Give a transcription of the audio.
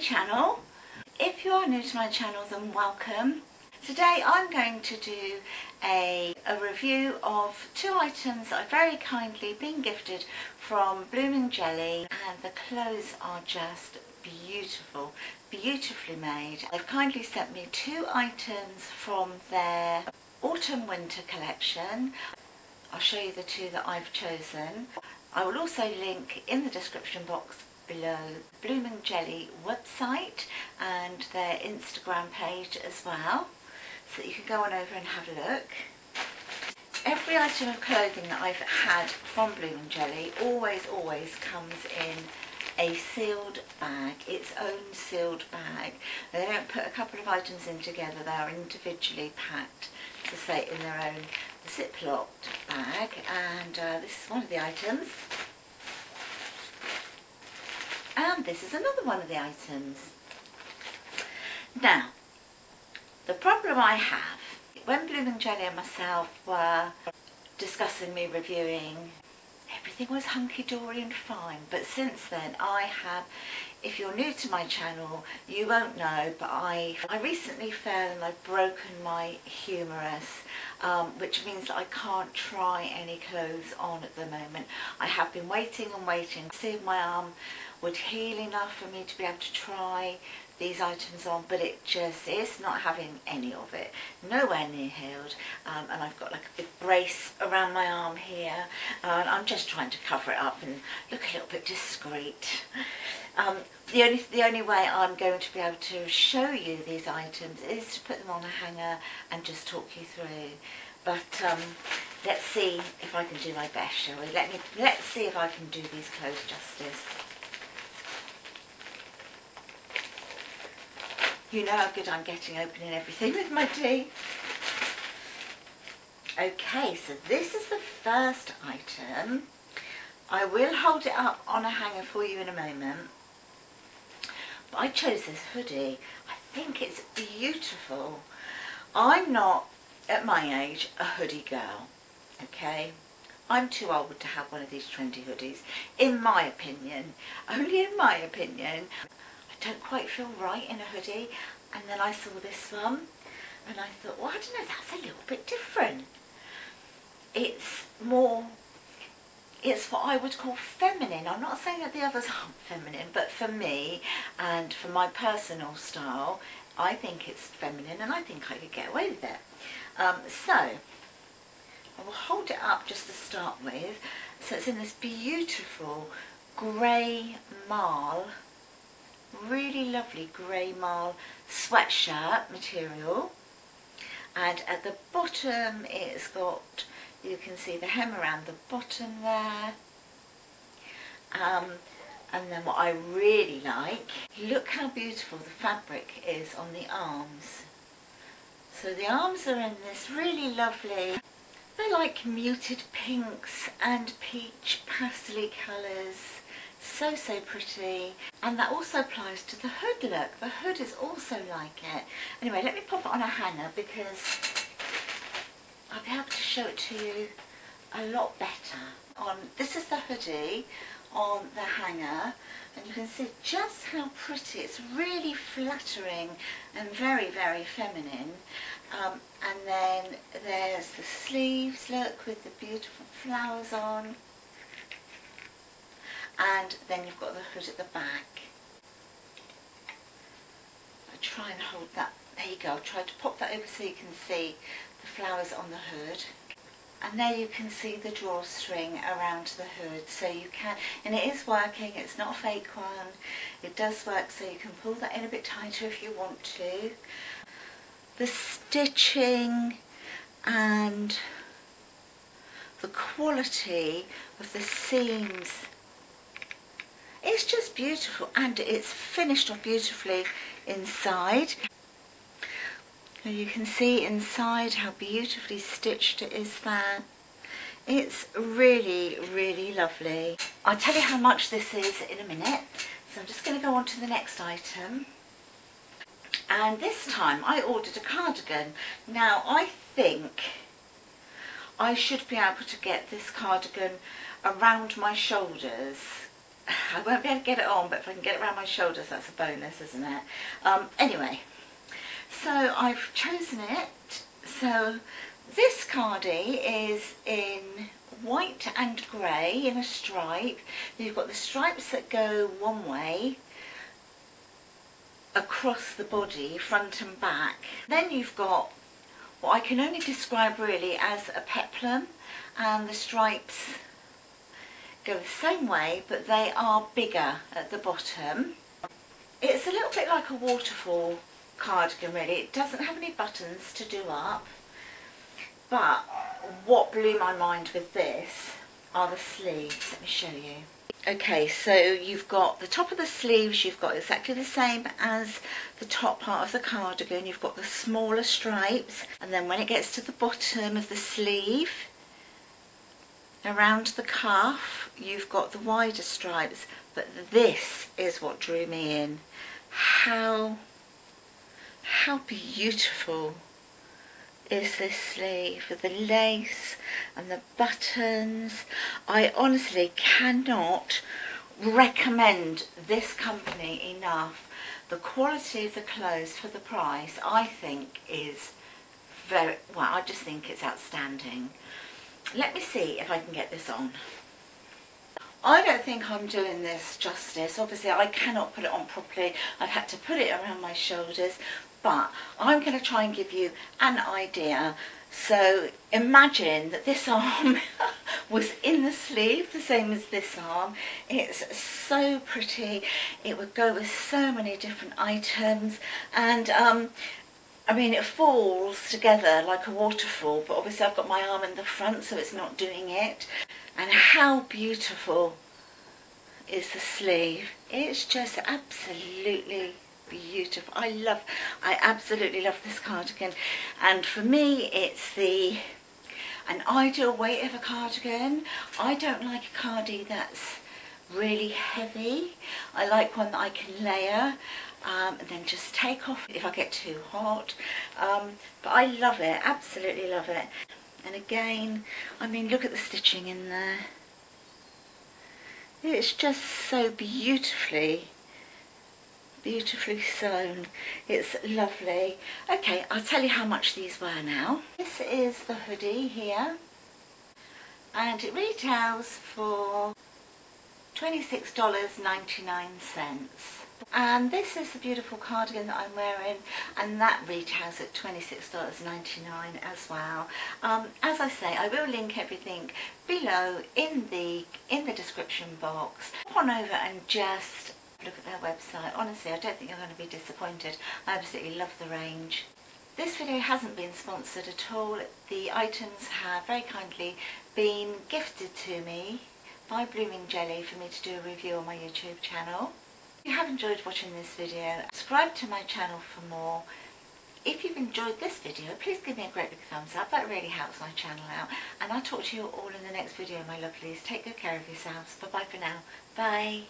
channel. If you are new to my channel, then welcome. Today I'm going to do a review of two items that I've very kindly been gifted from Blooming Jelly, and the clothes are just beautiful, beautifully made. They've kindly sent me two items from their autumn winter collection. I'll show you the two that I've chosen. I will also link in the description box below the Blooming Jelly website and their Instagram page as well, so that you can go on over and have a look. Every item of clothing that I've had from Blooming Jelly always comes in a sealed bag, its own sealed bag. They don't put a couple of items in together, they are individually packed, to say, in their own zip-locked bag. And this is one of the items. And this is another one of the items. Now, the problem I have, when Blooming Jelly and myself were discussing me reviewing, everything was hunky-dory and fine. But since then I have, if you're new to my channel, you won't know, but I recently fell and I've broken my humerus, which means that I can't try any clothes on at the moment. I have been waiting and waiting to see if my arm would heal enough for me to be able to try these items on, but it just is not having any of it, nowhere near healed. And I've got like a big brace around my arm here, and I'm just trying to cover it up and look a little bit discreet. The only way I'm going to be able to show you these items is to put them on a hanger and just talk you through. But let's see if I can do my best, shall we? Let's see if I can do these clothes justice. You know how good I'm getting opening everything with my teeth. Okay, so this is the first item. I will hold it up on a hanger for you in a moment. But I chose this hoodie. I think it's beautiful. I'm not, at my age, a hoodie girl, okay? I'm too old to have one of these trendy hoodies, in my opinion. Only in my opinion. I don't quite feel right in a hoodie. And then I saw this one and I thought, well, I don't know, that's a little bit different. It's what I would call feminine. I'm not saying that the others aren't feminine, but for me and for my personal style, I think it's feminine and I think I could get away with it. So I will hold it up just to start with. So it's in this beautiful grey marl, really lovely grey marl sweatshirt material, and at the bottom it's got, you can see the hem around the bottom there, and then what I really like, look how beautiful the fabric is on the arms. So the arms are in this really lovely, they're like muted pinks and peach pastel colours. So pretty. And that also applies to the hood look. The hood is also like it. Anyway, let me pop it on a hanger because I'll be able to show it to you a lot better. This is the hoodie on the hanger, and you can see just how pretty. It's really flattering and very feminine. And then there's the sleeves, look, with the beautiful flowers on. And then you've got the hood at the back. I'll try and hold that, there you go, I'll try to pop that over so you can see the flowers on the hood. And there you can see the drawstring around the hood, so you can, and it is working, it's not a fake one, it does work, so you can pull that in a bit tighter if you want to. The stitching and the quality of the seams, it's just beautiful, and it's finished off beautifully inside. And you can see inside how beautifully stitched it is there. It's really lovely. I'll tell you how much this is in a minute. So I'm just going to go on to the next item. And this time I ordered a cardigan. Now I think I should be able to get this cardigan around my shoulders I won't be able to get it on, but if I can get it around my shoulders, that's a bonus, isn't it? Anyway, so I've chosen it. So this cardie is in white and grey in a stripe. You've got the stripes that go one way across the body, front and back. Then you've got what I can only describe really as a peplum, and the stripes go the same way, but they are bigger at the bottom. It's a little bit like a waterfall cardigan really. It doesn't have any buttons to do up, but what blew my mind with this are the sleeves. Let me show you. Okay, so you've got the top of the sleeves, you've got exactly the same as the top part of the cardigan. You've got the smaller stripes, and then when it gets to the bottom of the sleeve, around the cuff, you've got the wider stripes. But this is what drew me in. How beautiful is this sleeve with the lace and the buttons. I honestly cannot recommend this company enough. The quality of the clothes for the price, I think, is very, well, I just think it's outstanding. Let me see if I can get this on. I don't think I'm doing this justice. Obviously I cannot put it on properly. I've had to put it around my shoulders, but I'm going to try and give you an idea. So imagine that this arm was in the sleeve, the same as this arm. It's so pretty. It would go with so many different items, and I mean, it falls together like a waterfall, but obviously I've got my arm in the front, so it's not doing it. And how beautiful is the sleeve? It's just absolutely beautiful. I absolutely love this cardigan. And for me, it's an ideal weight of a cardigan. I don't like a cardie that's really heavy. I like one that I can layer and then just take off if I get too hot. But I love it, absolutely love it. And again, I mean, look at the stitching in there. It's just so beautifully sewn. It's lovely. Okay, I'll tell you how much these were now. This is the hoodie here, and it retails for $26.99. And this is the beautiful cardigan that I'm wearing, and that retails at $26.99 as well. As I say, I will link everything below in the description box. Hop on over and just look at their website. Honestly, I don't think you're going to be disappointed. I absolutely love the range. This video hasn't been sponsored at all. The items have very kindly been gifted to me by Blooming Jelly for me to do a review on my YouTube channel. If you have enjoyed watching this video, subscribe to my channel for more. If you've enjoyed this video, please give me a great big thumbs up. That really helps my channel out. And I'll talk to you all in the next video, my lovelies. Take good care of yourselves. Bye bye for now. Bye.